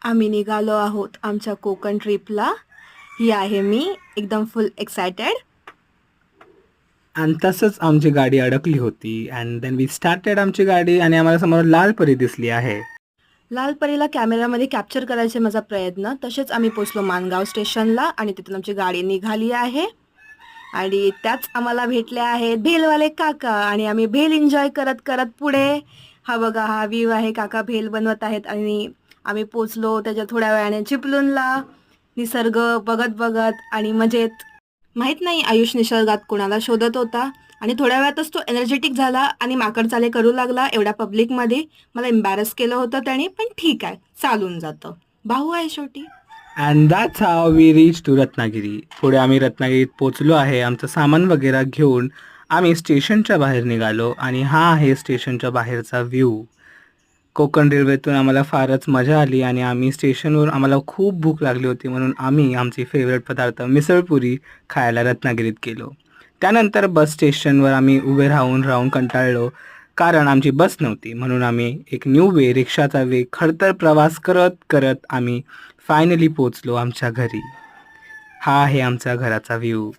आम्ही निघालो आहोत आमच्या कोकण ट्रिपला. ही आहे मी एकदम फुल एक्सायटेड. आणि तसंच आमची गाडी अडकली होती अँड देन वी स्टार्टेड आमची गाडी आणि आम्हाला समोर लाल परी दिसली आहे. लाल परीला कॅमेरामध्ये कॅप्चर करायचे माझा प्रयत्न. तसेच आम्ही पोचलो माणगाव स्टेशनला आणि तिथून आमची गाडी निघाली आहे. आणि त्याच आम्हाला भेटले आहेत भेलवाले काका आणि आम्ही भेल एन्जॉय करत करत पुढे. हा बघा हा व्ह्यू आहे. काका भेल बनवत आहेत आणि आम्ही पोचलो त्याच्या थोड्या वेळाने चिपळूणला. निसर्ग बघत बघत आणि मजेत. माहित नाही आयुष निसर्गात कोणाला शोधत होता आणि थोड्या वेळातच तो एनर्जेटिक झाला आणि माकडचाले करू लागला एवढ्या पब्लिकमध्ये. मला एम्बॅरस केलं होतं त्याने, पण ठीक आहे, चालून जातं, भाऊ आहे शेवटी. And that's how we reach to Ratnagiri. पुढे आम्ही रत्नागिरीत पोचलो आहे. आमचं सामान वगैरे घेऊन आम्ही स्टेशनच्या बाहेर निघालो आणि हा आहे स्टेशनच्या बाहेरचा व्ह्यू. कोकण रेल्वेतून आम्हाला फारच मजा आली आणि आम्ही स्टेशनवर आम्हाला खूप भूक लागली होती म्हणून आम्ही आमची फेवरेट पदार्थ मिसळपुरी खायला रत्नागिरीत गेलो. त्यानंतर बस स्टेशनवर आम्ही उभे राहून राहून कंटाळलो कारण आमची बस नव्हती म्हणून आम्ही एक न्यू वे रिक्षाचा वेग खडतर प्रवास करत करत आम्ही फायनली पोचलो आमच्या घरी. हा आहे आमचा घराचा व्ह्यू.